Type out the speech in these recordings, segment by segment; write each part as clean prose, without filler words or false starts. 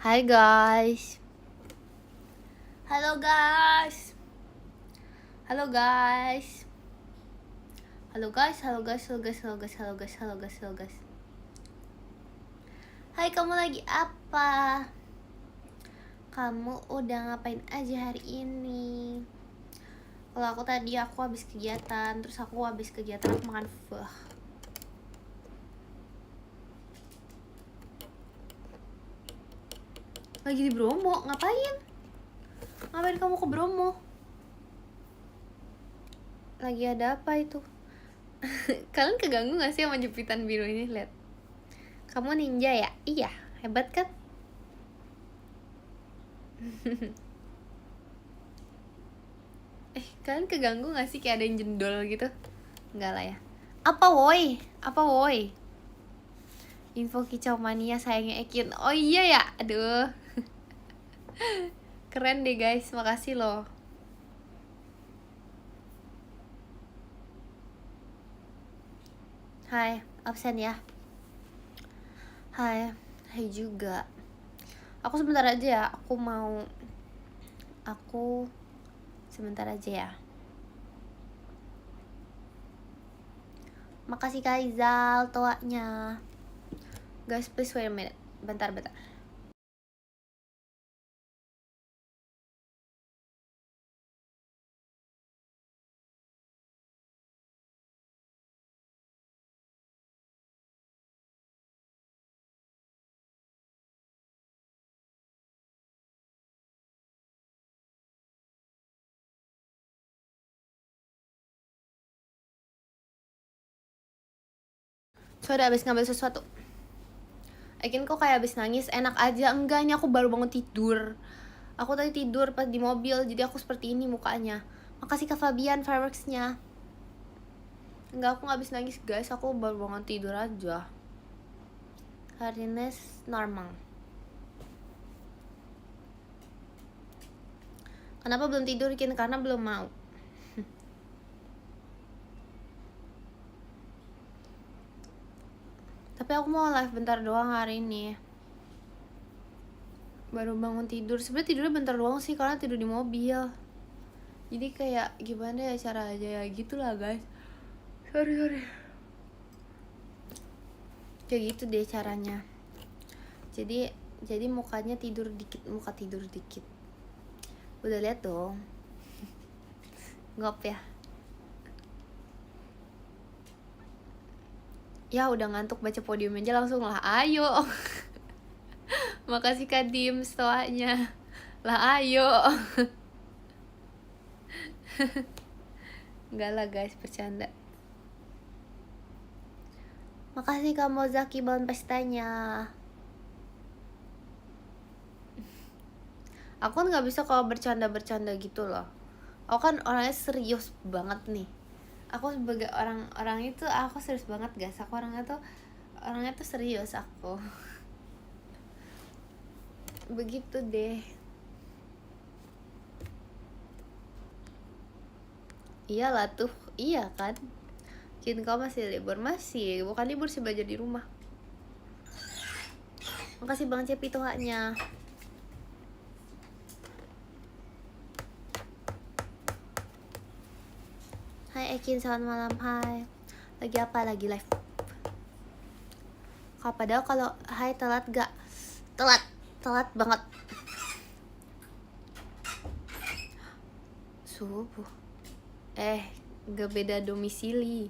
Hai guys. Halo guys. Halo guys. Halo guys, halo guys, halo guys, halo guys, halo guys, halo guys, halo guys. Hai, kamu lagi apa? Kamu udah ngapain aja hari ini? Kalau aku tadi habis kegiatan, terus aku makan pho. Lagi di Bromo, ngapain? Ngapain kamu ke Bromo? Lagi ada apa itu? Kalian keganggu gak sih sama jepitan biru ini? Lihat. Kamu ninja ya? Iya, hebat kan? Kalian keganggu gak sih kayak ada yang jendol gitu? Enggak lah ya. Apa woi? Apa woi? Info kicau mania sayangnya Ekin. Oh iya ya, aduh. Keren deh guys, makasih loh. Hai, absen ya. Hai juga. Aku sebentar aja ya, aku sebentar aja ya. Makasih Kak Izal toanya. Guys, please wait a minute. Bentar. Soalnya abis ngambil sesuatu. Ekin kok kayak abis nangis, enak aja. Enggaknya aku baru bangun tidur. Aku tadi tidur pas di mobil, jadi aku seperti ini mukanya. Makasih Kak Fabian fireworksnya. Enggak, aku gak habis nangis guys, aku baru bangun tidur aja. Hariness normal. Kenapa belum tidur Kin? Karena belum mau. Tapi aku mau live bentar doang hari ini. Baru bangun tidur. Sebenarnya tidurnya bentar doang sih, karena tidur di mobil. Jadi kayak gimana ya cara aja ya gitulah guys. Sorry. Kayak gitu deh caranya. Jadi mukanya tidur dikit, muka tidur dikit. Udah lihat dong. Ngop ya. Ya udah ngantuk baca podium aja langsung lah. Ayo. Makasih Kak Dim stoanya. Lah ayo. Enggak lah guys, bercanda. Makasih Kak Mozaki bangun pestanya. Aku kan gak bisa kalau bercanda gitu loh. Aku kan orangnya serius banget nih. Aku sebagai orang itu aku serius banget guys. Aku orangnya tuh serius aku. Begitu deh. Iyalah tuh, iya kan? Kin kau masih libur? Masih, bukan libur sih, belajar di rumah. Makasih Bang Cepi tuhanya. Hai Ekin, selamat malam. Hai. Lagi apa? Lagi live. Padahal kalau hai telat gak? Telat banget. Subuh. Gak beda domisili.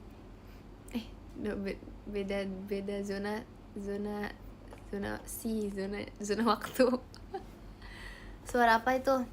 Beda zona waktu. Suara apa itu?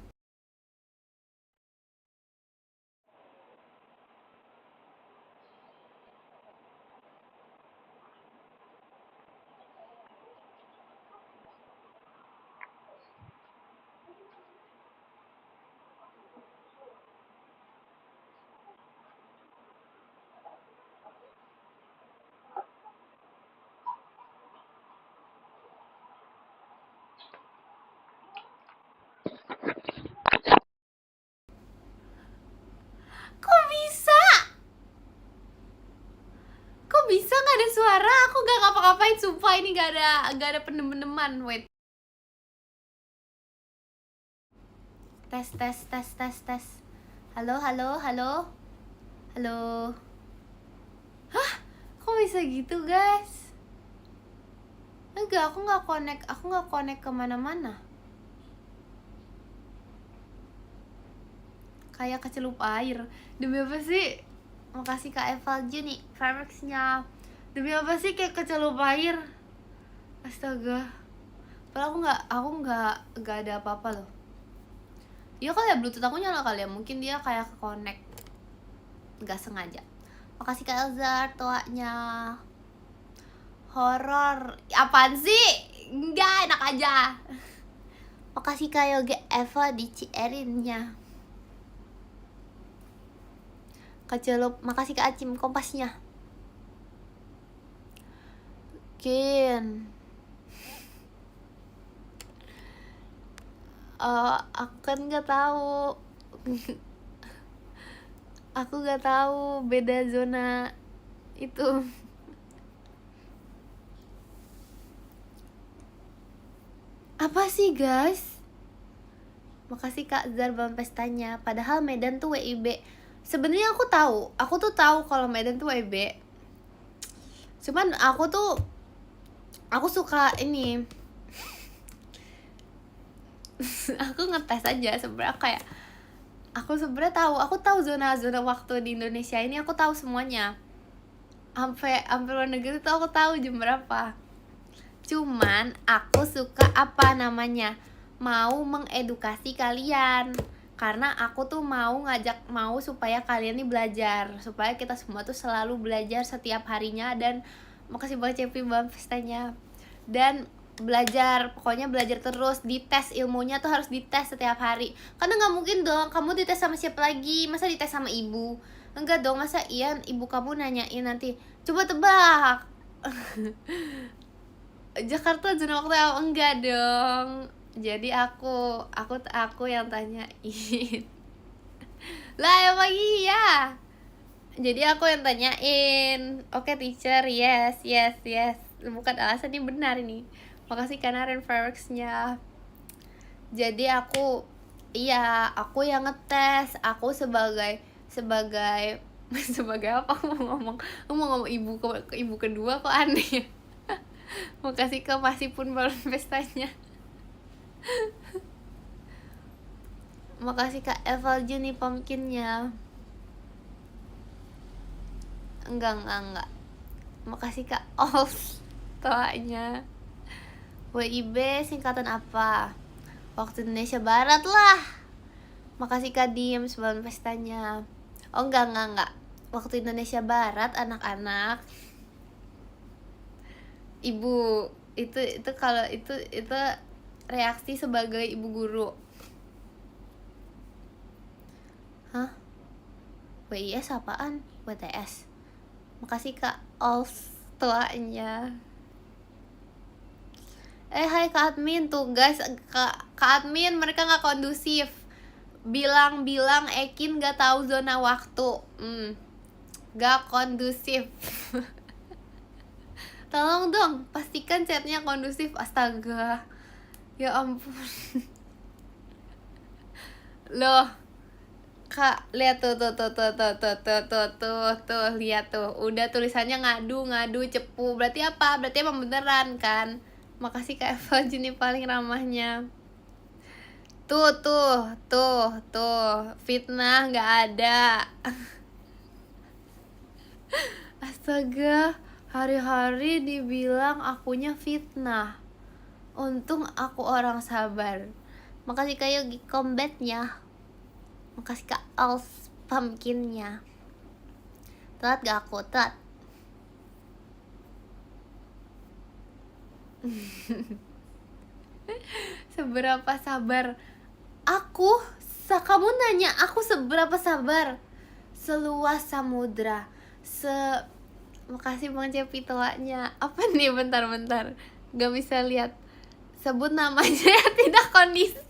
Kok bisa nggak ada suara? Aku gak ngapa-ngapain, sumpah ini gak ada pendem-pendeman. Wait. tes tes tes tes tes. Halo halo halo halo. Hah, kok bisa gitu guys? Enggak, aku nggak connect kemana-mana. Kayak kecelup air. Demi apa sih? Makasih Kak Evalju nih Fireworks-nya. Demi apa sih kayak kecelup air? Astaga. Padahal aku nggak ada apa-apa loh. Iya kali ya, Bluetooth aku nyala kali ya. Mungkin dia kayak connect nggak sengaja. Makasih Kak Elzar toanya. Horor. Apaan sih? Enggak, enak aja. Makasih Kak Yoga Eva di Cierinnya. Kecelup. Makasih Kak Acim kompasnya. Kin. Aku kan nggak tahu. Aku nggak tahu beda zona itu. Apa sih guys? Makasih Kak Zar bang pestanya. Padahal Medan tuh WIB. Sebenarnya aku tuh tahu kalau Medan tuh WIB. Cuman aku suka ini. Aku ngetes aja sebenarnya, kayak aku tahu zona-zona waktu di Indonesia ini, aku tahu semuanya. Sampai luar negeri tuh aku tahu jam berapa. Cuman aku suka mau mengedukasi kalian. Karena aku tuh mau supaya kalian nih belajar, supaya kita semua tuh selalu belajar setiap harinya. Dan makasih banget Cepi bang pestanya. Dan belajar, pokoknya belajar terus. Dites ilmunya tuh harus dites setiap hari. Karena nggak mungkin dong kamu dites sama siapa lagi, masa dites sama ibu? Enggak dong, masa ibu kamu nanyain nanti, coba tebak Jakarta zona waktu apa? Enggak dong. Jadi aku yang tanyain. Lah emang iya. Jadi aku yang tanyain. Oke teacher, yes. Bukan alasan, ini benar ini. Makasih Kanaren Fireworks-nya. Jadi aku yang ngetes. Aku sebagai sebagai apa? Aku mau ngomong ibu kedua kok aneh. Makasih ke masih pun balon pestanya. Makasih Kak Evalju nih pumpkinnya. Enggak. Makasih Kak Ols toanya. WIB singkatan apa? Waktu Indonesia Barat lah. Makasih Kak Diem sebelum pestanya. Oh enggak. Waktu Indonesia Barat anak-anak. Ibu itu kalau itu reaksi sebagai ibu guru. Hah? WIS apaan? WTS. Makasih Kak Ols tuanya. Hai Kak Admin tuh guys, Kak Admin mereka nggak kondusif. Bilang Ekin nggak tahu zona waktu. Nggak kondusif. Tolong dong pastikan chatnya kondusif. Astaga, ya ampun. Loh Kak, lihat tuh, lihat tuh, udah tulisannya ngadu cepu. Berarti apa? Berarti emang beneran kan? Makasih Kak Eva Juni paling ramahnya. Tuh, fitnah nggak ada. Astaga, hari-hari dibilang akunya fitnah. Untung aku orang sabar. Makasih Kak Yogi combatnya. Makasih Kak Als pumpkinnya. Telat gak aku? Telat. Seberapa sabar aku? Kamu nanya aku seberapa sabar? Seluas samudra. Makasih Bang Cepi toanya. Apa nih? Bentar gak bisa lihat. Sebut namanya tidak kondisi.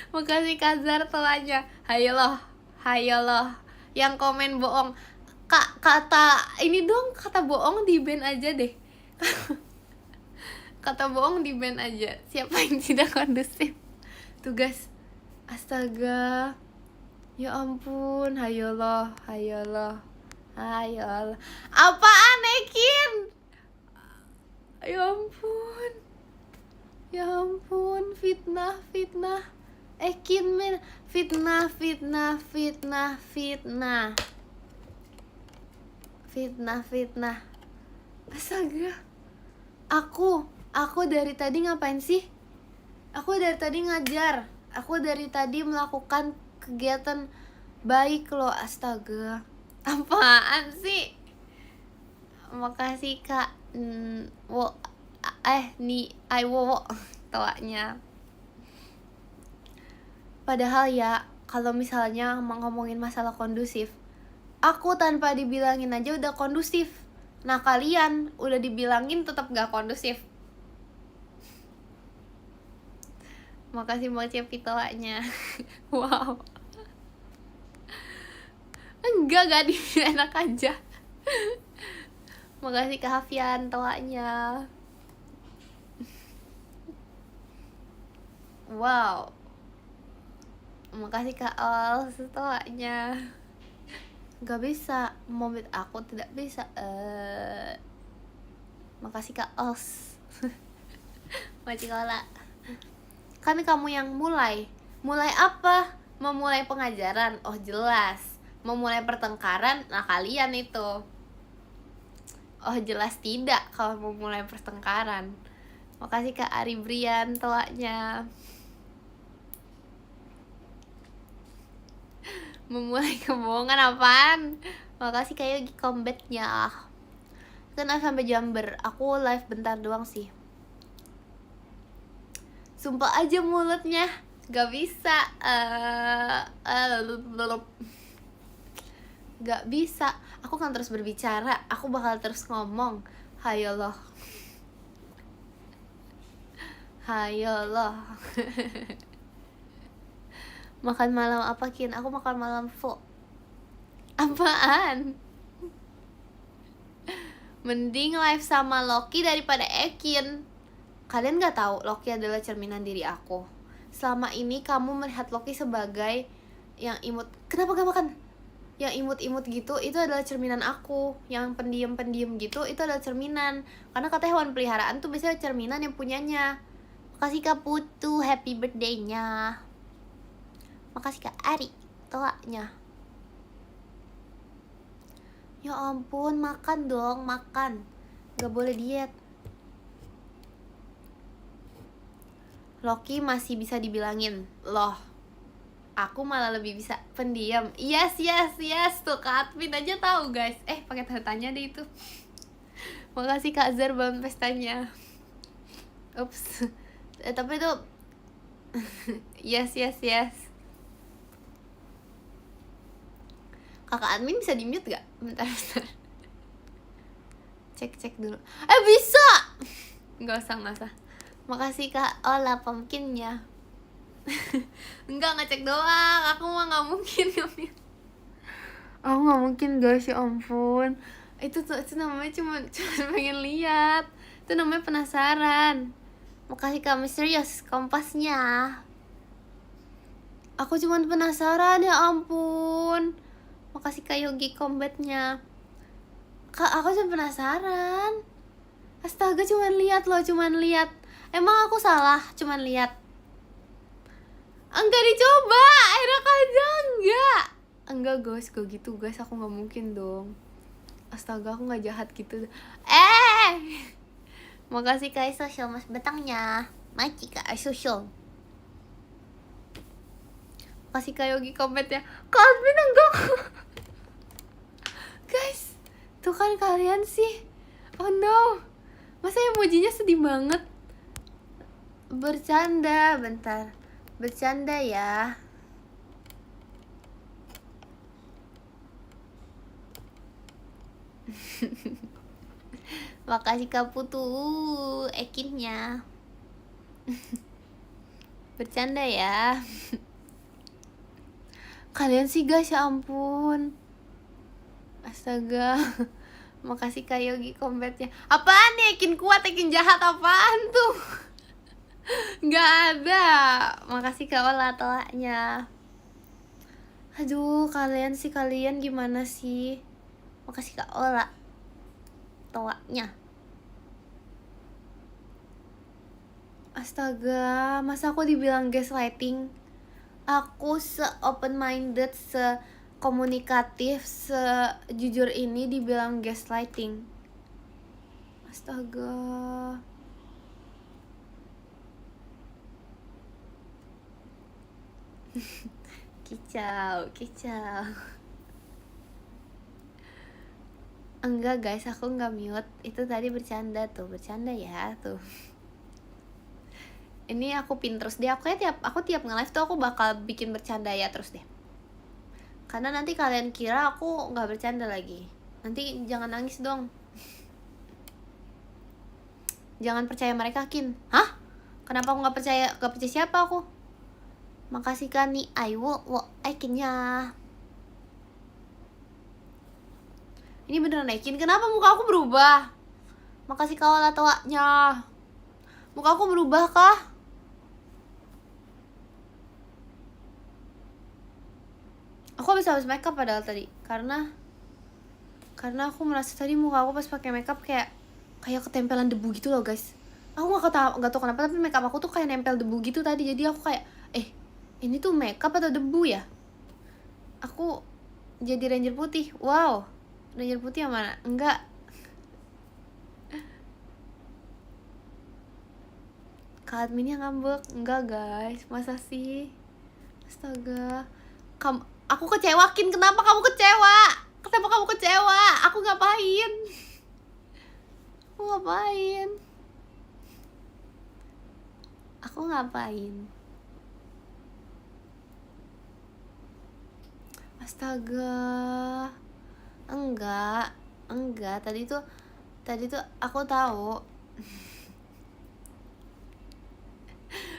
Makasih Kazar toanya. Hayo loh. Yang komen bohong. Kata ini dong, kata bohong di ban aja deh. Kata bohong di ban aja. Siapa yang tidak kondusif? Tugas Astaga. Ya ampun, hayolah. Apaan Ekin? Ya ampun, fitnah. Ekin men, fitnah. Astaga. Aku dari tadi ngapain sih? Aku dari tadi ngajar. Aku dari tadi melakukan kegiatan baik loh, astaga. Apaan sih? Makasih Kak. Wo tawanya. Padahal ya, kalau misalnya mau ngomongin masalah kondusif, aku tanpa dibilangin aja udah kondusif. Nah kalian udah dibilangin tetap gak kondusif. Makasih banget ya pitawanya. Wow. Enggak enak aja. Makasih Kak Hafian tawanya. Wow. Makasih Kak Al tawanya. Gak bisa, mobil aku tidak bisa. Makasih Kak Os. Macikola. Kan kamu yang mulai apa? Memulai pengajaran? Oh jelas. Memulai pertengkaran? Nah kalian itu. Oh jelas tidak kalau memulai pertengkaran. Makasih Kak Ari Brian tawanya. Memulai kebohongan apaan? Makasih Kak Yogi combatnya. Kenapa sampai Jember? Aku live bentar doang sih. Sumpah aja mulutnya gak bisa. Gak bisa. Aku kan terus berbicara. Aku bakal terus ngomong. Hayolah. Makan malam apa Kin? Aku makan malam fo. Apaan? Mending live sama Loki daripada Ekin. Kalian gak tahu Loki adalah cerminan diri aku. Selama ini kamu melihat Loki sebagai yang imut. Kenapa gak makan? Yang imut-imut gitu itu adalah cerminan aku. Yang pendiam-pendiam gitu itu adalah cerminan. Karena kata hewan peliharaan tuh biasanya cerminan yang punyanya. Makasih Kak Putu, happy birthday-nya. Makasih Kak Ari, toanya. Ya ampun, makan dong, makan. Gak boleh diet. Loki masih bisa dibilangin loh. Aku malah lebih bisa pendiam. Yes. Tuh Kak Admin aja tahu guys. Pakai tanda tanya deh itu. Makasih Kak Zar bangun pestanya. Ups. Tapi itu yes. Kakak admin bisa di mute gak? Bentar. Cek dulu. Bisa. Nggak usah. Makasih Kak Ola pumpkinnya. Enggak, ngecek doang. Aku mah nggak mungkin ngambil. Aku nggak mungkin guys, ya ampun. Itu namanya cuma pengen lihat. Itu namanya penasaran. Makasih Kak Misterius kompasnya. Aku cuma penasaran, ya ampun. Makasih Kak Yogi combatnya. Kak, aku cuma penasaran. Astaga, cuma lihat. Emang aku salah cuman lihat? Enggak dicoba, enak aja enggak guys, gak gitu guys, aku nggak mungkin dong. Astaga, aku nggak jahat gitu. Makasih Kak Social mas betangnya. Maci Kak Social. Makasih Kak Yogi komennya. Kak Admin enggak. Guys, tuh kan kalian sih. Oh no, masa emojinya sedih banget. Bercanda, bentar. Bercanda ya. Makasih Kak Putu Ekinnya. Bercanda ya. Kalian sih guys, ya ampun. Astaga. Makasih Kak Yogi combatnya. Apaan nih, Ekin kuat, Ekin jahat, apaan tuh? Nggak ada. Makasih Kak Ola toanya. Aduh, kalian gimana sih? Makasih Kak Ola toanya. Astaga, masa aku dibilang gaslighting? Aku se-open minded, se-komunikatif, sejujur ini dibilang gaslighting. Astaga. Kicau. Enggak guys, aku nggak mute. Itu tadi bercanda ya tuh. Ini aku pin terus deh. Aku tiap nge-live tuh aku bakal bikin bercanda ya terus deh. Karena nanti kalian kira aku nggak bercanda lagi. Nanti jangan nangis dong. Jangan percaya mereka, Kin. Hah? Kenapa aku nggak percaya? Gak percaya siapa aku? Makasih kan nih, Aiwo, wo, aikinnya. Ini beneran naikin. Kenapa muka aku berubah? Makasih kau lah tawanya. Muka aku berubah kah? Aku habis makeup padahal tadi. Karena aku merasa tadi muka aku pas pakai makeup kayak ketempelan debu gitu loh guys. Aku nggak tahu kenapa tapi makeup aku tuh kayak nempel debu gitu tadi. Jadi aku kayak ini tuh makeup atau debu ya? Aku jadi ranger putih. Wow, ranger putih yang mana? Enggak. Kak adminnya ngambek. Enggak guys, masa sih? Astaga. Aku kecewakin. Kenapa kamu kecewa? Kenapa kamu kecewa? Aku ngapain? Aku ngapain? Astaga. Enggak. Tadi tuh aku tahu.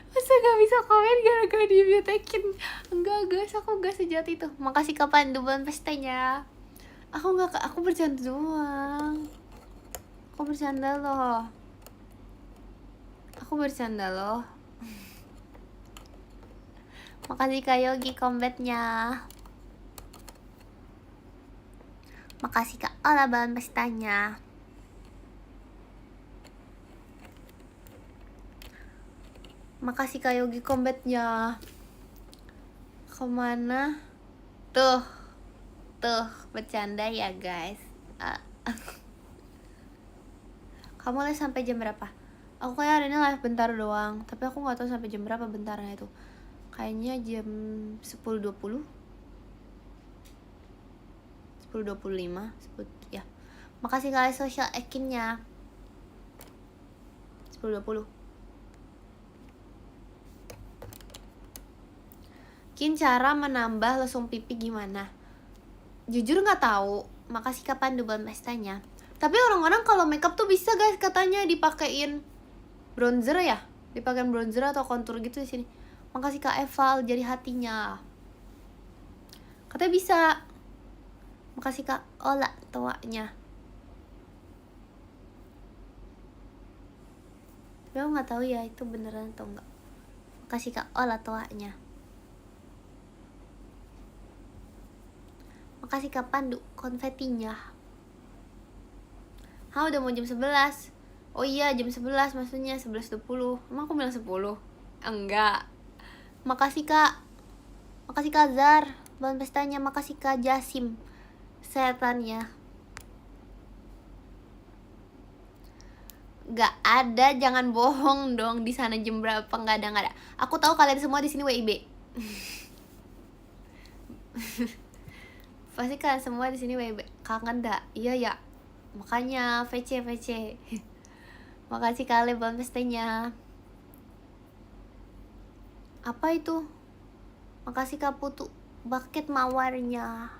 Masa gak bisa komen gara-gara di mutekin? Enggak guys, aku gak sejahat itu. Makasih kapan duban pestanya. Aku bercanda doang. Aku bercanda loh. Makasih Kak Yogi combatnya. Makasih Kak Ola bahan pestanya. Makasih Kak Yogi combatnya. Kemana? Tuh bercanda ya guys. Kamu live sampai jam berapa? Aku kayak hari ini live bentar doang. Tapi aku gak tahu sampai jam berapa bentarnya itu. Kayaknya jam 10.20 10.25 ya. Makasih kalian social akinnya 10.20. Kin, cara menambah lesung pipi gimana? Jujur nggak tahu. Makasih kapan duban pestanya. Tapi orang-orang kalau makeup tuh bisa guys katanya dipakein bronzer ya, dipakein bronzer atau contour gitu di sini. Makasih Kak Eval jadi hatinya. Katanya bisa. Makasih Kak Ola tuanya. Tapi aku nggak tahu ya itu beneran atau enggak. Makasih Kak Ola tuanya. Makasih Kak Pandu konfetinya. Udah mau jam 11. Oh iya jam 11 maksudnya 11.20. Emang aku bilang 10? Enggak. Makasih Kak Zar bahan pestanya. Makasih Kak Jasim setannya. Gak ada, jangan bohong dong. Di sana jam berapa? Nggak ada. Aku tahu kalian semua di sini WIB. Pasti kalian semua di sini WIB. Kangen dah? Iya ya. Makanya VC. Makasih kalian bahan pestanya. Apa itu? Makasih Kak Putu bucket mawarnya.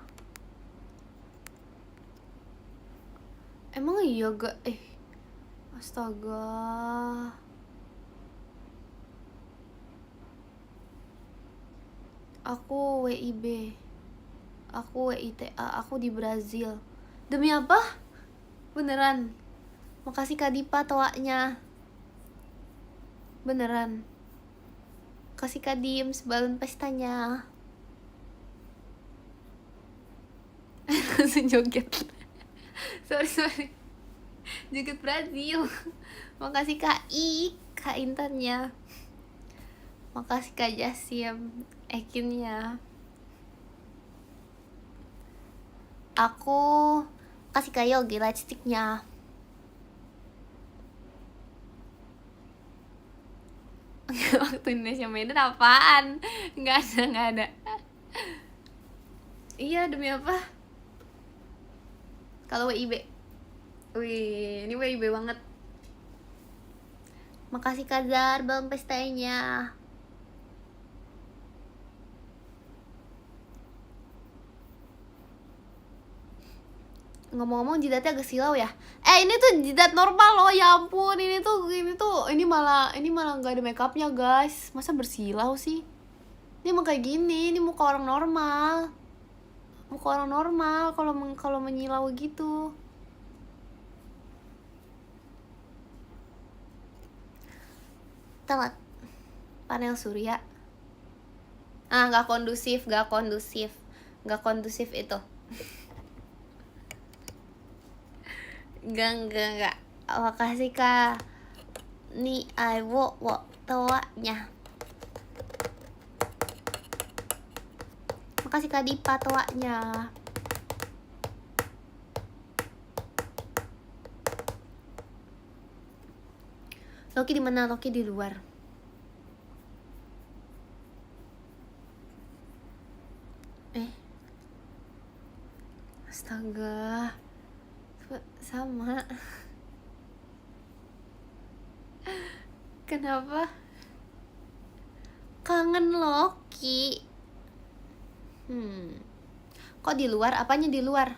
Emang iya gak? Astaga. Aku WIB. Aku WITA. Aku di Brazil. Demi apa? Beneran. Makasih Kak Dipa toanya. Beneran. Kasih Kak Dims balon pestanya. Langsung joget. sorry joget Brazil. Makasih Kak Kak Intannya. Makasih Kak Jasim Ekinnya. Aku kasih Kak Yogi lightsticknya. Waktu Indonesia Medan apaan? Nggak ada. Iya, demi apa? Kalau WIB. Wih, ini WIB banget. Makasih Kazar balon pestanya. Ngomong-ngomong jidatnya agak silau ya. Ini tuh jidat normal loh, ya ampun. Ini malah nggak ada makeupnya guys. Masa bersilau sih? Ini emang kayak gini. Ini muka orang normal. Kalau menyilau gitu. Telat. Panel surya. Nggak kondusif itu. Enggak. Makasih Kak. Nih wo toanya. Makasih Kak Dipa toanya. Loki di mana? Loki di luar. Astaga. Sama. Kenapa? Kangen Loki. Kok di luar? Apanya di luar?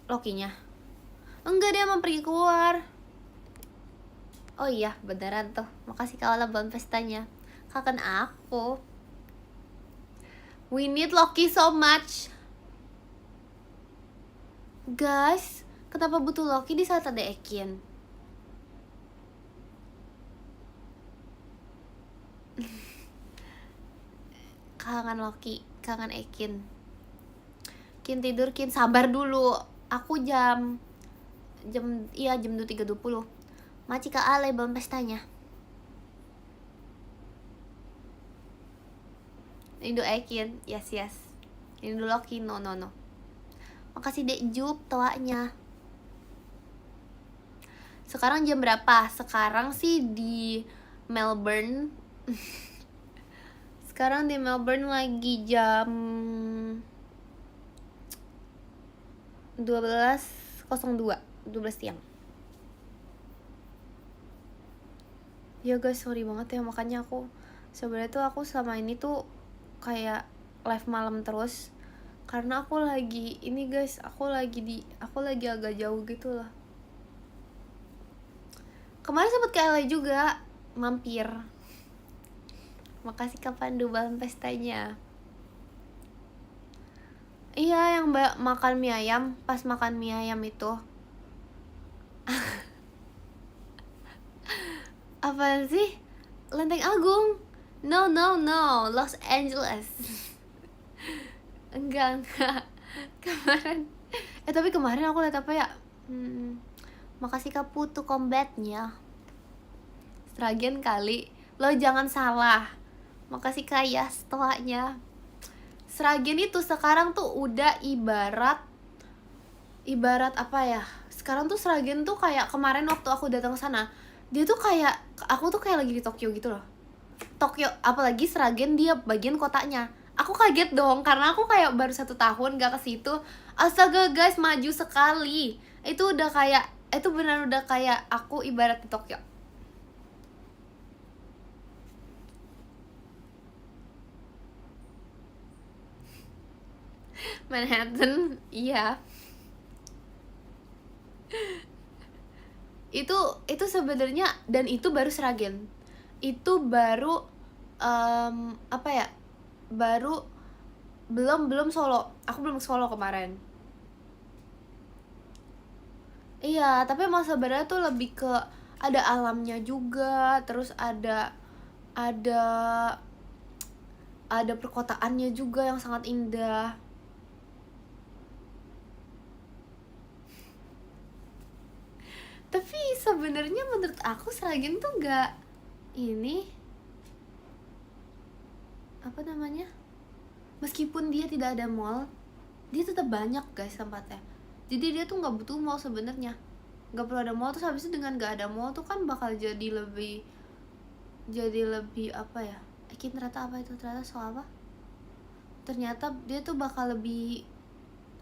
Lokinya? Enggak, dia mau pergi keluar. Oh iya, beneran tuh. Makasih Kak Ola balon pestanya. Kangen aku. We need Loki so much. Guys, kenapa butuh Loki di saat ada Ekin? Kangen Loki, kangen Ekin. Kin tidur, Kin sabar dulu. Aku jam 23.20. Maci Kak Ale balon pestanya. Rindu Ekin, yes. Rindu Loki, no. Makasih Dek Jup toanya. Sekarang jam berapa? Sekarang sih di Melbourne. Sekarang di Melbourne lagi jam 12.02 siang. Ya guys, sorry banget ya, makanya aku sebenarnya tuh aku selama ini tuh kayak live malam terus karena aku lagi ini guys, aku lagi agak jauh gitu lah. Kemarin sempet ke LA juga, mampir. Makasih Kak Pandu balon pestanya. Iya, yang makan mie ayam. Pas makan mie ayam itu apaan sih? Lenteng Agung. No, Los Angeles. Enggak kemarin. Tapi kemarin aku lihat apa ya? Makasih Kak Putu combatnya. Sragen kali. Lo jangan salah. Makasih Kak Yas toanya. Sragen itu sekarang tuh udah ibarat apa ya? Sekarang tuh Sragen tuh kayak kemarin waktu aku datang ke sana, dia tuh kayak aku tuh kayak lagi di Tokyo gitu loh. Tokyo, apalagi Sragen dia bagian kotanya. Aku kaget dong karena aku kayak baru 1 tahun gak ke situ. Astaga guys, maju sekali. Itu udah kayak, itu benar udah kayak aku ibarat di Tokyo. Manhattan, iya. Itu sebenarnya, dan itu baru Sragen. Itu baru apa ya? Baru belum Solo. Aku belum ke Solo kemarin. Iya, tapi emang sebenarnya tuh lebih ke ada alamnya juga, terus ada perkotaannya juga yang sangat indah. Tapi sebenarnya menurut aku Sragen tuh nggak ini apa namanya, meskipun dia tidak ada mall, dia tetap banyak guys tempatnya. Jadi dia tuh nggak butuh mall sebenarnya, nggak perlu ada mall. Terus habis itu dengan nggak ada mall tuh kan bakal jadi lebih apa ya, ternyata apa itu, ternyata soal apa, ternyata dia tuh bakal lebih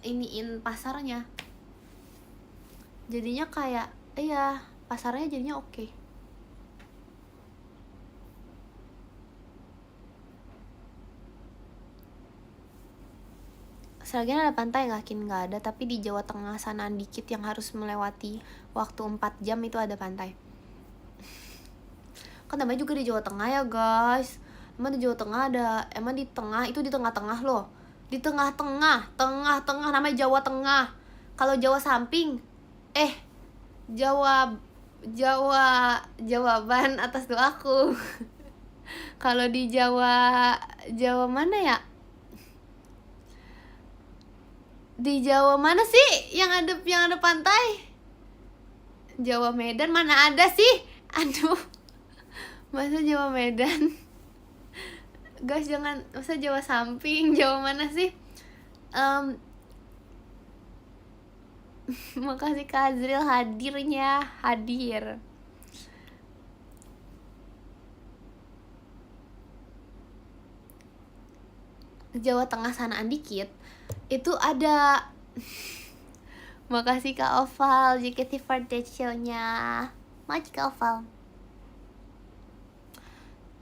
iniin pasarnya, jadinya kayak iya pasarnya jadinya oke. Sragen ada pantai nggak? Nggak ada, tapi di Jawa Tengah sanaan dikit yang harus melewati waktu 4 jam itu ada pantai. Kan namanya juga di Jawa Tengah ya guys. Emang di Jawa Tengah ada, emang di tengah itu di tengah-tengah loh. Di tengah-tengah namanya Jawa Tengah. Kalau Jawa samping, jawaban atas doaku. Kalau di Jawa mana ya? Di Jawa mana sih yang ada pantai? Jawa Medan mana ada sih? Aduh, masa Jawa Medan? Guys jangan, masa Jawa samping, Jawa mana sih? Makasih Kak Azril hadir. Jawa Tengah sanaan dikit itu ada. Makasih Kak Oval JKT48 show-nya. Makasih Kak Oval.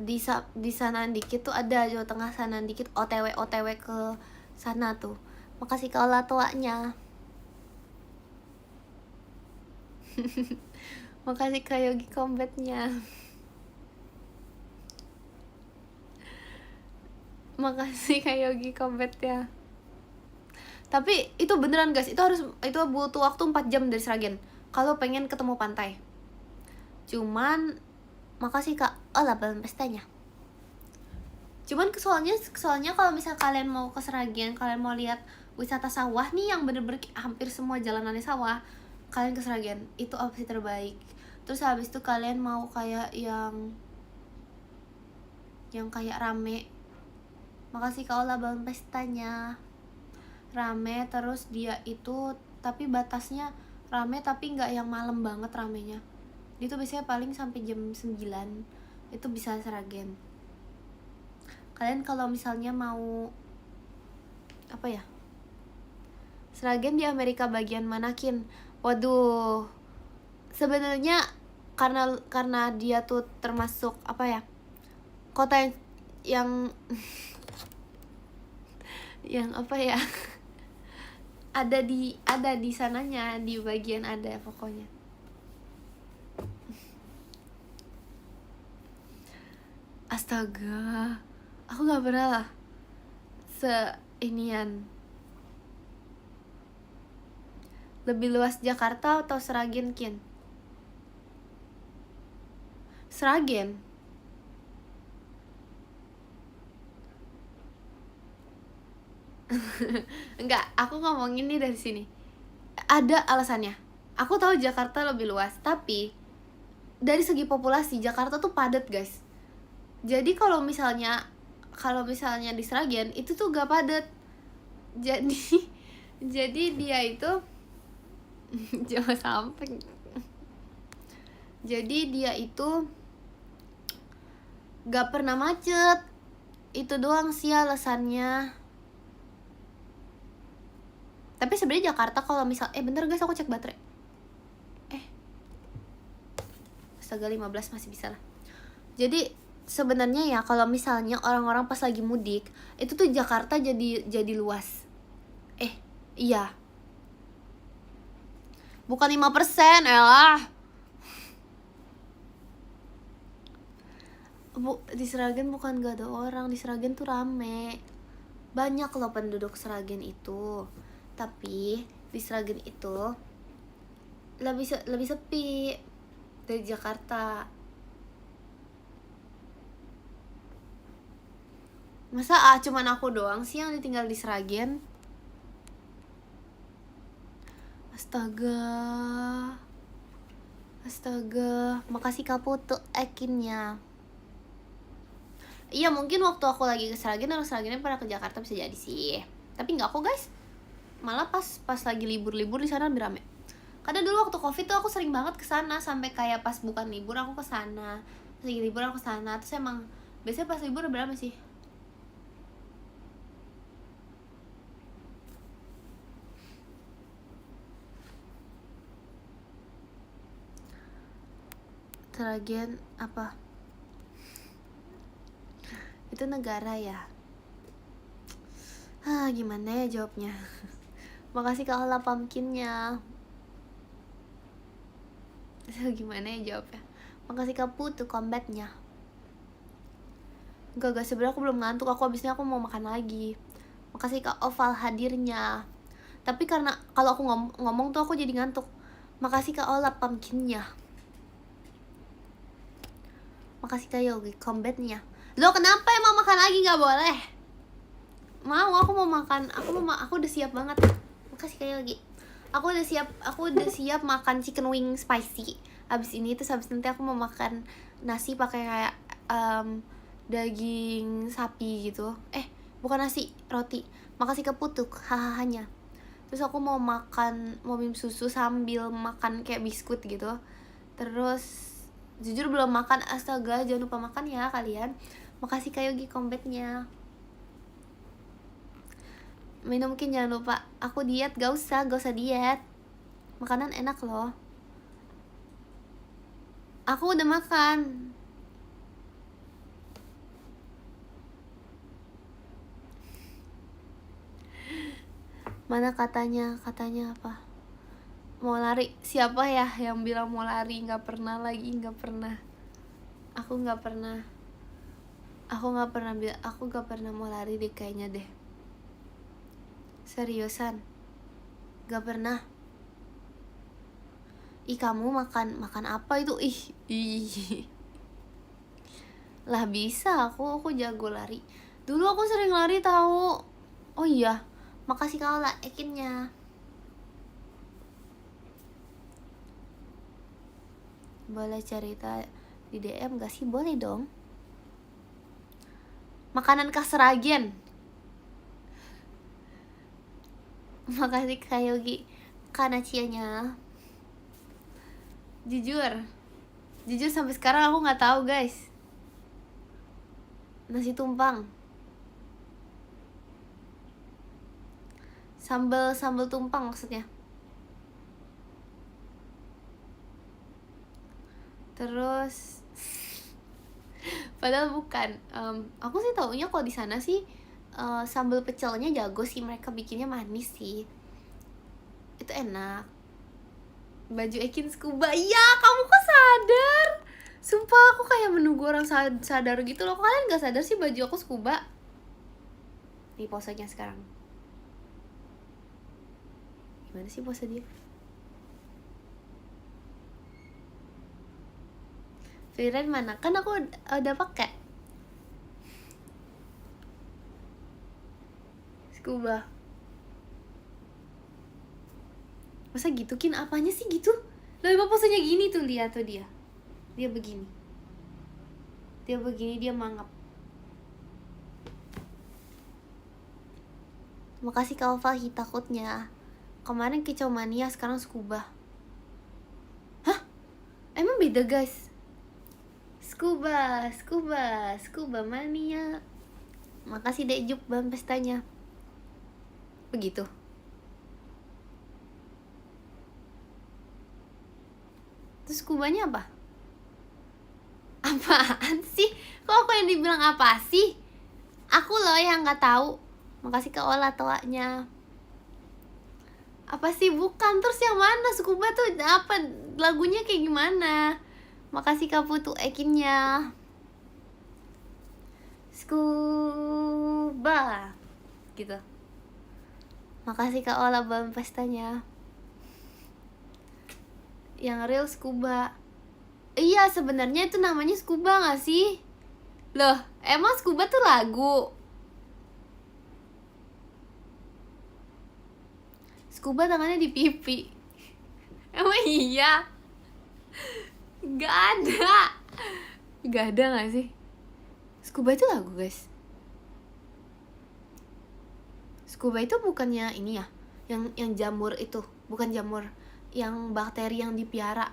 Di sanaan dikit tuh ada, Jawa Tengah sanaan dikit, OTW ke sana tuh. Makasih Kak Ola tuanya. Makasih Kak Yogi Combat-nya. Makasih Kak Yogi Combat ya. Tapi itu beneran guys, itu butuh waktu 4 jam dari Sragen kalau pengen ketemu pantai. Cuman makasih Kak Ola belum pestanya. Cuman soalnya kalau misal kalian mau ke Sragen, kalian mau lihat wisata sawah nih yang bener-bener hampir semua jalanannya sawah, kalian ke Sragen, itu opsi terbaik. Terus habis itu kalian mau kayak yang kayak rame, makasih Kak Ola belum pestanya. Rame, terus dia itu tapi batasnya rame tapi nggak yang malam banget ramenya. Itu biasanya paling sampai jam 9 itu bisa Sragen. Kalian kalau misalnya mau apa ya, Sragen di Amerika bagian mana Kin? Waduh, sebenarnya karena dia tuh termasuk apa ya, kota yang yang apa ya, ada di sananya, di bagian ada pokoknya. Astaga, aku nggak pernah lah seinian. Lebih luas Jakarta atau Sragen Kin? Sragen. Enggak, aku ngomongin nih dari sini. Ada alasannya. Aku tahu Jakarta lebih luas, tapi dari segi populasi Jakarta tuh padat, guys. Jadi kalau misalnya di Sragen itu tuh gak padat. Jadi dia itu Jawa samping. Jadi dia itu gak pernah macet. Itu doang sih alasannya. Tapi sebenarnya Jakarta kalau misal bentar guys, aku cek baterai. Astaga, 15 masih bisa lah. Jadi sebenarnya ya kalau misalnya orang-orang pas lagi mudik, itu tuh Jakarta jadi luas. Iya. Bukan 5%, elah. Di Sragen bukan gak ada orang, di Sragen tuh rame. Banyak loh penduduk Sragen itu. Tapi di Sragen itu lebih sepi. Dari Jakarta. Masa cuman aku doang sih yang ditinggal di Sragen? Astaga, makasih Kak Putu ekinnya. Iya mungkin waktu aku lagi ke Sragen, orang Sragennya pada ke Jakarta bisa jadi sih. Tapi nggak kok guys. Malah pas lagi libur di sana lebih rame. Karena dulu waktu Covid tuh aku sering banget ke sana, sampai kayak pas bukan libur aku ke sana. Pas lagi libur aku ke sana. Terus emang biasanya pas libur lebih rame sih. Sragen apa? Itu negara ya? Gimana ya jawabnya? Makasih Kak Ola pumpkinnya. Gimana ya jawabnya? Makasih Kak Putu combatnya. Enggak sebenarnya aku belum ngantuk, aku abisnya aku mau makan lagi. Makasih Kak Oval hadirnya. Tapi karena kalau aku ngomong tuh aku jadi ngantuk. Makasih Kak Ola pumpkinnya. Makasih Kak Yogi combatnya. Lo kenapa emang makan lagi nggak boleh? Mau, aku mau makan. Aku udah siap banget. Makasih Kak Yogi. Aku udah siap makan chicken wing spicy. Abis ini terus abis nanti aku mau makan nasi pakai kayak daging sapi gitu. Bukan nasi, roti. Makasih Kak Putuk, hahahanya. Terus aku mau minum susu sambil makan kayak biskuit gitu. Terus jujur belum makan, astaga, jangan lupa makan ya kalian. Makasih Kak Yogi combatnya. Minum mungkin jangan lupa. Aku diet, gak usah diet. Makanan enak loh. Aku udah makan. Mana katanya apa? Mau lari. Siapa ya yang bilang mau lari? Gak pernah lagi, gak pernah. Aku gak pernah mau lari deh kayaknya deh. Seriusan, gak pernah. Kamu makan apa itu? Ih. Lah bisa, aku jago lari. Dulu aku sering lari tahu. Oh iya, makasih Kak Ola ekinnya. Boleh cerita di DM gak sih? Boleh dong. Makanan khas Sragen. Makasih Kak Yogi kanacianya. Jujur sampai sekarang aku nggak tahu guys. Nasi tumpang, sambal tumpang maksudnya. Terus padahal bukan. Aku sih taunya kalau di sana sih sambal pecelnya jago sih, mereka bikinnya manis sih. Itu enak. Baju Ekin scuba. Iya, kamu kok sadar? Sumpah aku kayak menunggu orang sadar gitu loh. Kalian gak sadar sih baju aku scuba? Nih posenya sekarang. Gimana sih pose dia? Freeride mana? Kan aku udah pakai scuba. Masa gitu Kin? Apanya sih gitu? Lalu posenya gini tuh, lihat tuh dia begini, dia mangap. Makasih Kak Oval takutnya. Kemarin kicau mania, sekarang scuba. Hah? Emang beda guys? Scuba mania. Makasih Dek Jup bang pestanya. Begitu. Terus skubanya apa? Apaan sih? Kok aku yang dibilang apa sih? Aku loh yang nggak tahu. Makasih Kak Ola toanya. Apa sih bukan? Terus yang mana? Scuba tuh apa? Lagunya kayak gimana? Makasih Kak Putu ekinnya. Scuba gitu. Makasih Kak Ola bang pestanya. Yang real scuba. Iya, sebenarnya itu namanya scuba gak sih? Loh, emang scuba tuh lagu? Scuba tangannya di pipi. Emang iya? Gak ada. Gak ada gak sih? Scuba itu lagu, guys. Scuba itu bukannya ini ya? Yang jamur itu, bukan jamur. Yang bakteri yang dipiara.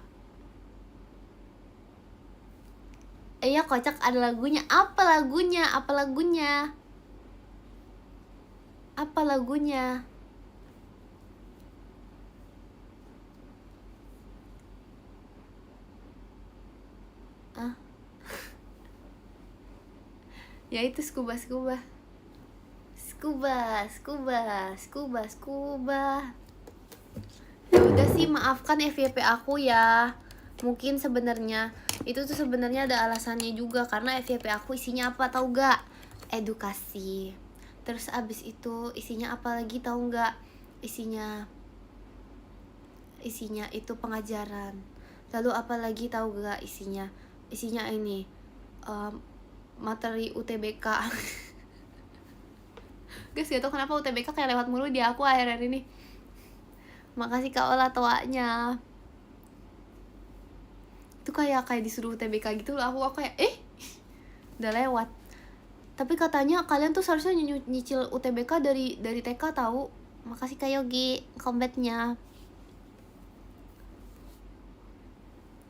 Iya, kocak, ada lagunya. Apa lagunya? Apa lagunya? Apa lagunya? Ah. Ya itu scuba. Scuba. Ya udah sih, maafkan FYP aku ya. Mungkin sebenarnya itu tuh sebenarnya ada alasannya juga, karena FYP aku isinya apa tahu gak? Edukasi. Terus abis itu isinya apa lagi tahu gak? Isinya itu pengajaran. Lalu apa lagi tahu gak isinya? Isinya ini materi UTBK. Guys, gak tau kenapa UTBK kayak lewat mulu di aku akhir-akhir ini. Makasih Kak Ola toanya. Itu kayak disuruh UTBK gitu loh. Aku kayak udah lewat. Tapi katanya kalian tuh seharusnya nyicil UTBK dari TK tahu. Makasih Kak Yogi combatnya.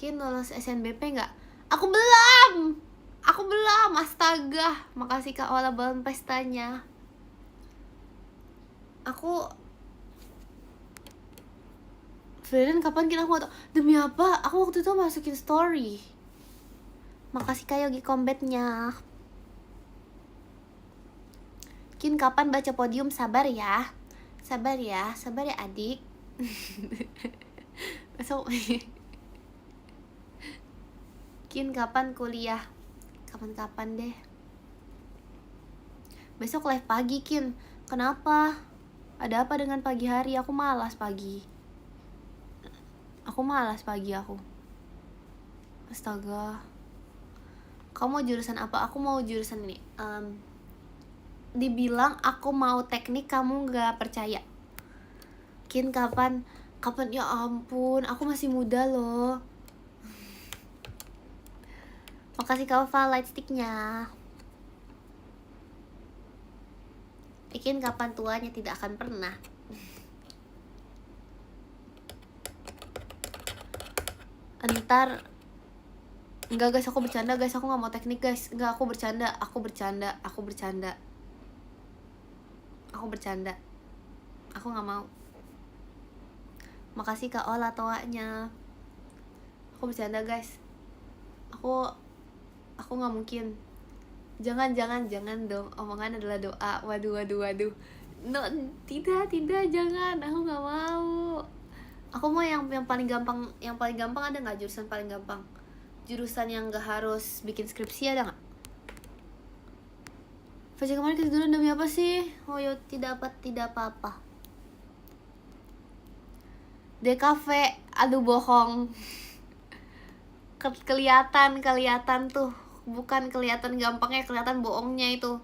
Kin lolos SNBP nggak? Aku belum. Astaga. Makasih Kak Ola balon pestanya. Aku Freden kapan kita foto? Demi apa? Aku waktu itu masukin story. Makasih Kak Yogi combatnya. Kin kapan baca podium? Sabar ya adik. Besok. Kin kapan kuliah? Kapan-kapan deh. Besok live pagi Kin. Kenapa? Ada apa dengan pagi hari? Aku malas pagi. Astaga. Kamu mau jurusan apa? Aku mau jurusan ini. Dibilang aku mau teknik, kamu gak percaya. Kin kapan? Ya ampun, aku masih muda loh. Makasih Kak Ova light sticknya. Ikin kapan tuanya? Tidak akan pernah. Entar. Enggak guys, aku bercanda guys. Aku gak mau teknik guys. Enggak, aku bercanda. Aku gak mau. Makasih Kak Ola toanya. Aku bercanda guys. Aku gak mungkin. Jangan dong. Omongan adalah doa. Waduh. No, tidak, jangan. Aku gak mau. Aku mau yang paling gampang. Yang paling gampang ada gak jurusan paling gampang? Jurusan yang gak harus bikin skripsi ada gak? Fajar kemarin ketiduran demi apa sih? Oh ya, tidak apa-apa. DKV, aduh bohong. Kelihatan tuh. Bukan kelihatan gampangnya, kelihatan bohongnya itu.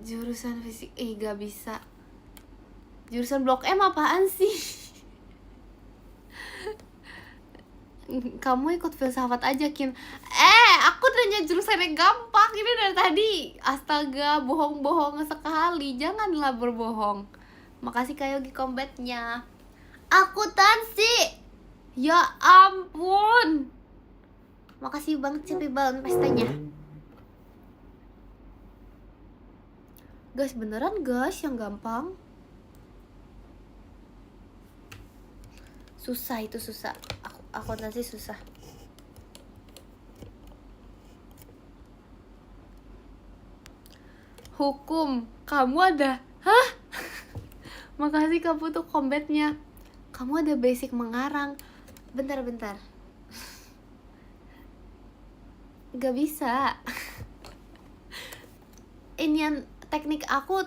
Jurusan fisik, gak bisa. Jurusan blok M apaan sih? Kamu ikut filsafat aja Kin. Aku nanya jurusan yang gampang ini dari tadi. Astaga, bohong sekali. Janganlah berbohong. Makasih Kak Yogi combatnya. Akuntansi. Ya ampun. Makasih Bang Cipi balon pestanya. Guys, beneran guys yang gampang. Susah. Akuntansi susah. Hukum, kamu ada? Hah? Makasih Kak Putu combatnya. Kamu ada basic mengarang. Bentar. Gak bisa. Ini teknik aku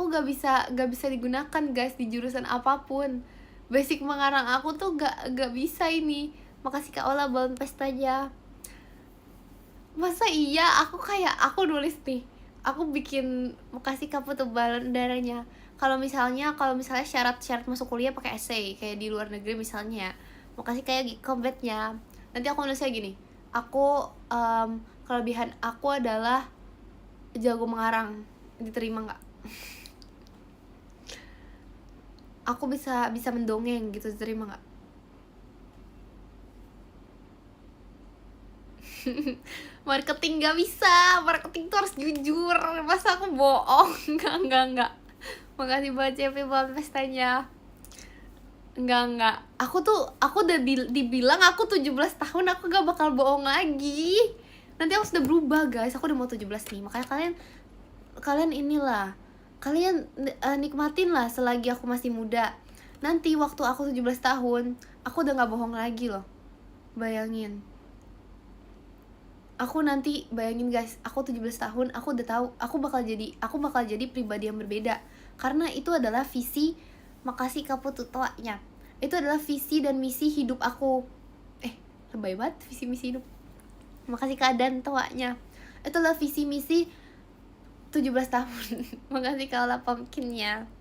gak bisa digunakan guys di jurusan apapun. Basic mengarang aku tuh gak bisa ini. Makasih Kak Ola balon pestanya. Masa iya aku nulis nih, aku bikin makasih Kak Putu balon udaranya. Kalau misalnya syarat masuk kuliah pakai essay kayak di luar negeri misalnya ya, makasih kayak combatnya. Nanti aku nulisnya gini, aku kelebihan aku adalah jago mengarang, diterima nggak? Aku bisa mendongeng gitu, diterima nggak? Marketing gak bisa, marketing tuh harus jujur, masa aku bohong? Enggak. Makasih banget CP buat pestanya. Enggak, aku udah dibilang aku 17 tahun, aku gak bakal bohong lagi. Nanti aku sudah berubah guys, aku udah mau 17 nih. Makanya kalian inilah, kalian nikmatin lah selagi aku masih muda. Nanti waktu aku 17 tahun, aku udah gak bohong lagi loh. Bayangin. Aku nanti bayangin guys, aku 17 tahun, aku udah tahu aku bakal jadi pribadi yang berbeda. Karena itu adalah visi, makasih Kaputu toanya. Itu adalah visi dan misi hidup aku. Lebay banget visi misi hidup. Makasih keadaan toanya. Itu adalah visi misi 17 tahun. Makasih kalau pumpkinnya.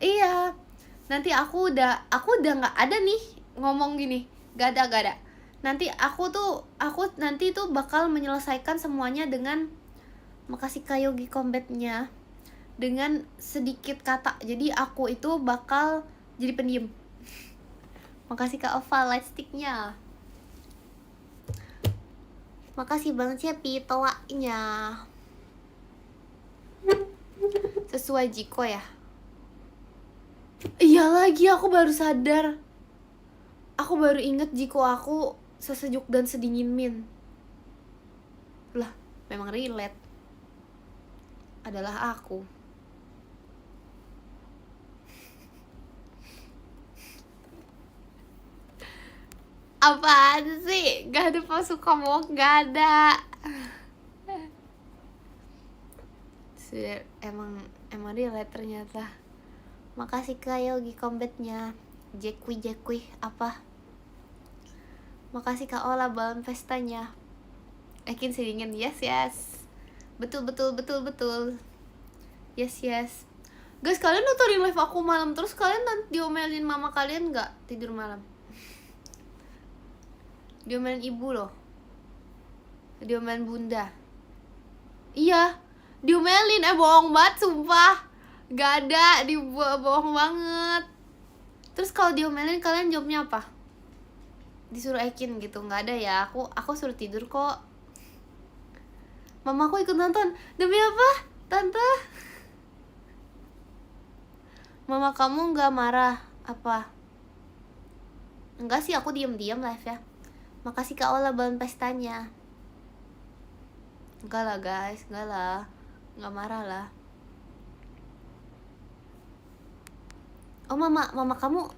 Iya. Nanti aku udah nggak ada nih ngomong gini. Gak ada. Nanti aku nanti tuh bakal menyelesaikan semuanya dengan makasih Kayogi combatnya dengan sedikit kata. Jadi aku itu bakal jadi pendiam. Makasih Kak Ova lightsticknya. Makasih Bang Cepi toanya. Sesuai Jiko ya. Iya lagi, aku baru sadar. Aku baru inget Jiko aku sesejuk dan sedingin Min. Lah, memang relate. Adalah aku. Apaan sih? Gak ada pasukan mau, gak ada. Sudah, emang relate ternyata. Makasih Kak Yogi combatnya. Jekwi apa? Makasih Kak Ola balon pestanya. Ekin sedingin, yes. Betul. Yes. Guys, kalian nontonin live aku malam terus, kalian nanti diomelin mama kalian gak tidur malam? Diomelin ibu loh. Diomelin bunda. Iya, diomelin, bohong banget sumpah. Gak ada, bohong banget. Terus kalau diomelin kalian jawabnya apa? Disuruh Ekin gitu? Nggak ada ya, aku suruh tidur kok. Mamaku ikut nonton. Demi apa tante? Mama kamu nggak marah apa? Enggak sih, aku diam-diam live ya. Makasih Kak Ola balon pestanya. Enggak lah guys, enggak lah, nggak marah lah. Oh mama kamu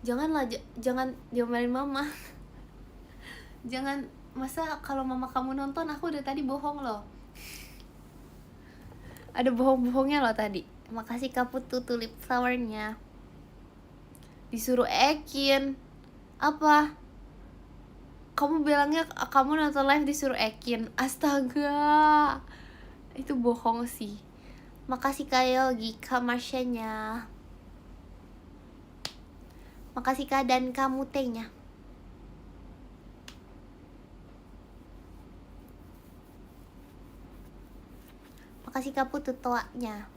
janganlah, jangan diomelin mama. Jangan, masa kalau mama kamu nonton aku udah tadi bohong loh. Ada bohong-bohongnya loh tadi. Makasih Kaputu tulip flowernya. Disuruh Ekin apa? Kamu bilangnya kamu nonton live disuruh Ekin. Astaga, itu bohong sih. Makasih Kayogi kamarsyanya. Makasih Kak dan kamu tehnya. Makasih Kaputu toanya.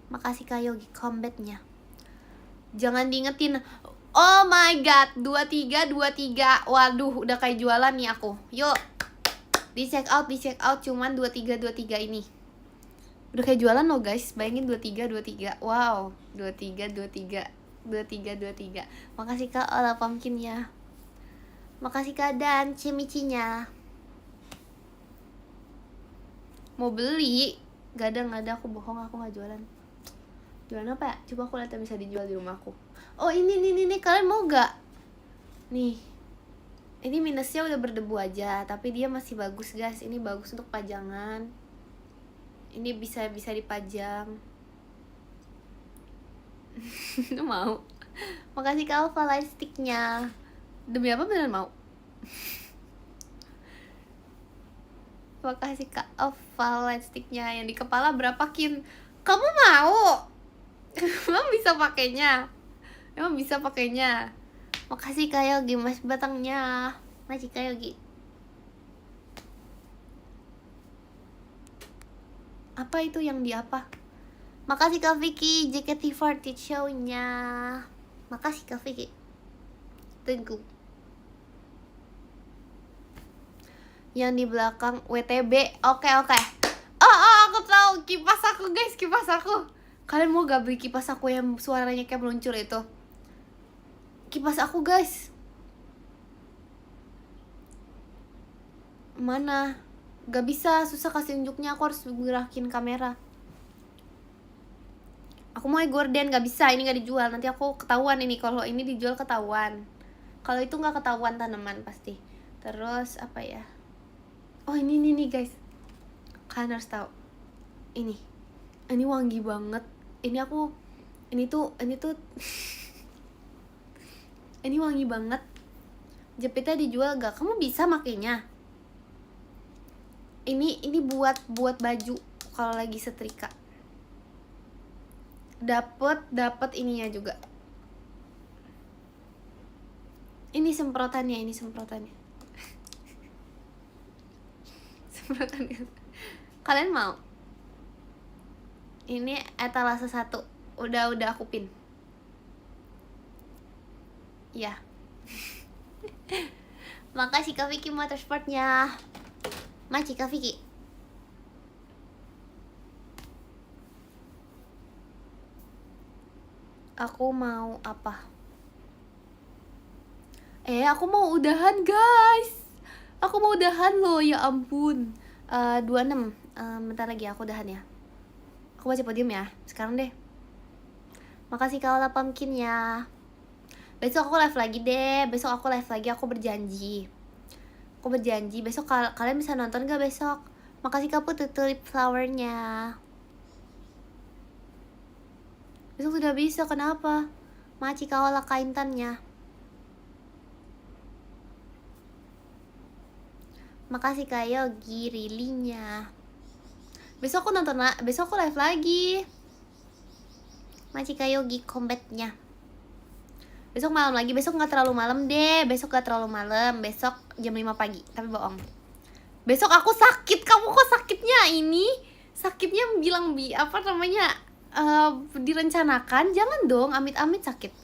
Makasih Kak Yogi combatnya. Jangan diingetin. Oh my god, 23. Waduh, udah kayak jualan nih aku. Yuk, di check out cuman 23 ini. Udah kayak jualan loh guys. Bayangin 23. Wow, 23. Makasih Kak Ola pumpkinnya. Makasih Kak dan cemicinya. Mau beli? Gak ada, aku bohong, aku gak jualan. Jualan apa ya? Coba aku lihat yang bisa dijual di rumahku. Oh ini kalian mau gak? Nih, Ini minusnya udah berdebu aja, tapi dia masih bagus guys. Ini bagus untuk pajangan. Ini bisa dipajang. Mau. Makasih Kak Alfa light sticknya. Demi apa beneran mau? Makasih Kak Alfa light sticknya. Yang di kepala berapa Kin? Kamu mau? Emang bisa pakainya? Makasih Kak Yogi mas batangnya. Makasih Kak Yogi. Apa itu yang di apa? Makasih Kak Vicky JKT48 show-nya. Makasih Kak Vicky. Tunggu. Yang di belakang WTB. Oke. Oh, aku tahu kipas aku guys, kipas aku. Kalian mau gak beli kipas aku yang suaranya kayak meluncur itu? Kipas aku guys. Mana? Gak bisa, susah kasih unjuknya. Aku harus gerakin kamera. Aku mau gorden, gak bisa, ini gak dijual. Nanti aku ketahuan ini, kalau ini dijual ketahuan. Kalau itu gak ketahuan tanaman pasti. Terus apa ya? Oh ini nih guys. Kalian harus tahu. Ini wangi banget. Ini tuh ini wangi banget. Jepitnya dijual gak? Kamu bisa makainya. Ini buat baju kalau lagi setrika. Dapat ininya juga. Ini semprotannya. Semprotannya. Kalian mau? Ini etalase 1. Udah aku pin. Ya. Makasih Kak Vicky motorsportnya. Makasih Kak Vicky. Aku mau apa? Aku mau udahan guys. Aku mau udahan loh, ya ampun. 26. Bentar lagi aku udahan ya. Aku baca podium ya. Sekarang deh. Makasih Kak Pumpkin ya. Besok aku live lagi deh. Aku berjanji. Besok kalian bisa nonton gak besok? Makasih Kak Putri tulip flowernya. Besok sudah bisa, kenapa? Maci Kawala kaintannya. Makasih Kak Yogi rilinya. Besok aku live lagi. Maci Kak Yogi combatnya. Besok malam lagi, besok gak terlalu malam deh. Besok jam 5 pagi, tapi bohong. Besok aku sakit, kamu kok sakitnya ini? Sakitnya bilang direncanakan, jangan dong, amit-amit sakit.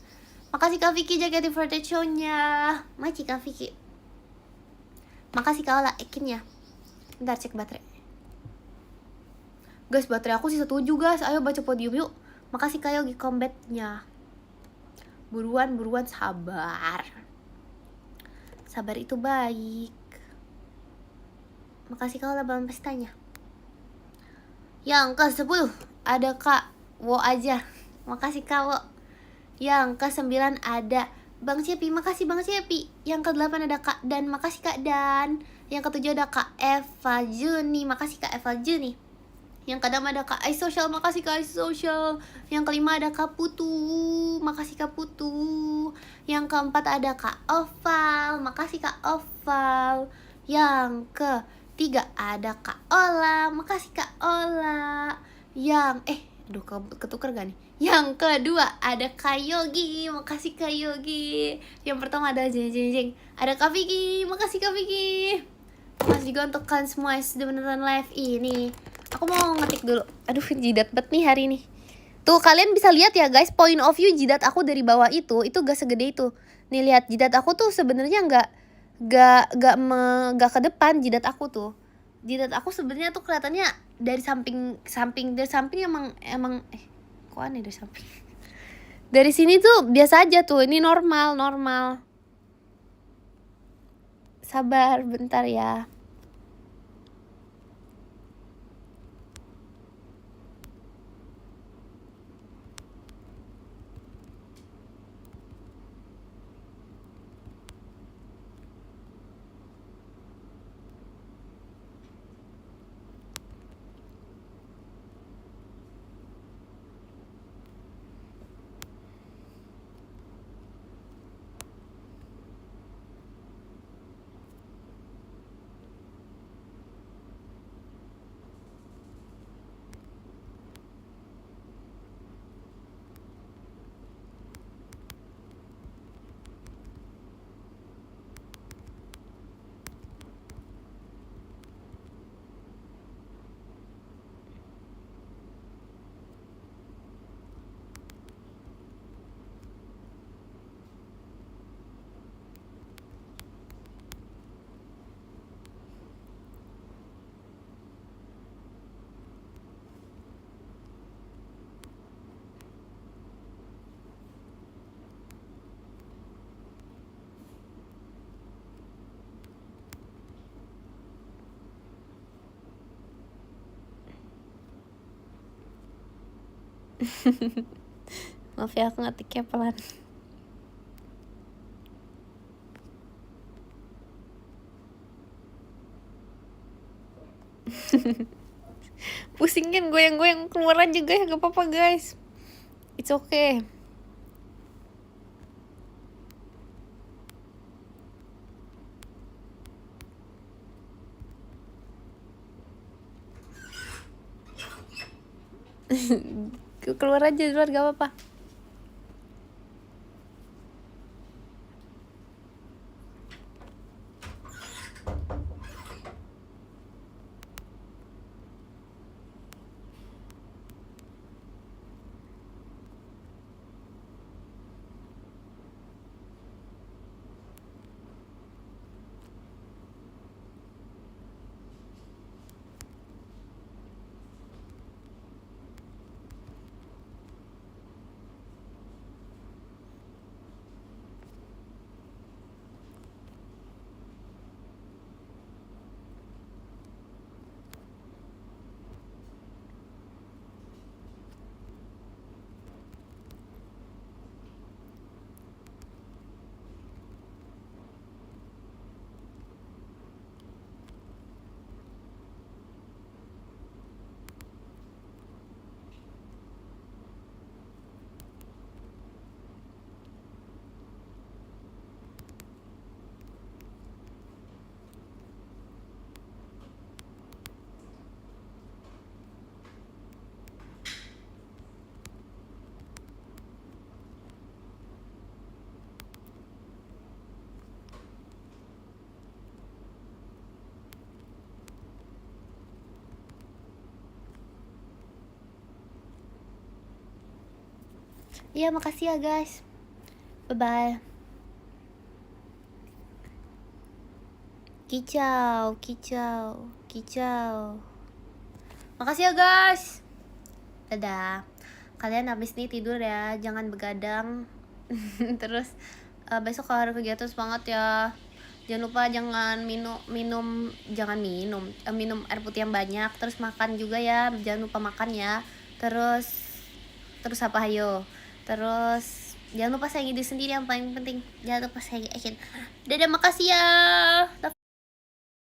Makasih Kak Vicky jaga di Forte show-nya. Makasih Kak Vicky. Makasih Kak Ola ekinnya. Bentar cek baterai. Guys, baterai aku sisa 7 guys. Ayo baca podium yuk. Makasih Kak Yogi combatnya. Buruan sabar. Sabar itu baik. Makasih Kak Ola balon pestanya. Yang ke-10 ada Kak Wo aja. Makasih Kak Wo. Yang ke-9 ada Bang Cepi. Makasih Bang Cepi. Yang ke-8 ada Kak Dan. Makasih Kak Dan. Yang ke-7 ada Kak Eva Juni. Makasih Kak Eva Juni. Yang ke-6 ada Kak iSocial. Makasih Kak iSocial. Yang ke-5 ada Kak Putu. Makasih Kak Putu. Yang ke-4 ada Kak Oval. Makasih Kak Oval. Yang ke-3 ada Kak Ola. Makasih Kak Ola. Aduh ketuker gak nih? Yang kedua ada Kak Yogi. Makasih Kak Yogi. Yang pertama ada Jeng. Ada Kak Vicky. Makasih Kak Vicky. Makasih juga untuk kalian semua yang sudah menonton live ini. Aku mau ngetik dulu. Aduh jidat bet nih hari ini. Tuh kalian bisa lihat ya guys, point of view jidat aku dari bawah itu gak segede itu. Nih lihat jidat aku tuh sebenarnya gak ke depan jidat aku tuh. Jidat aku sebenarnya tuh kelihatannya dari samping emang kok aneh dari samping. Dari sini tuh biasa aja tuh, ini normal. Sabar bentar ya. Maaf ya, aku ngetiknya pelan. Pusingin, goyang-goyang, keluar aja guys, gak apa-apa guys. It's okay. Keluar aja di luar, gak apa-apa. Iya, makasih ya guys. Bye-bye. Kicau, kicau, kicau. Makasih ya guys. Dadah. Kalian habis nih tidur ya, jangan begadang. Terus besok kalau ada kegiatan semangat ya. Jangan lupa minum air putih yang banyak. Terus makan juga ya, jangan lupa makan ya. Terus apa ayo? Terus jangan lupa sayangi diri sendiri, yang paling penting. Jangan lupa sayangi action. Dadah, makasih ya.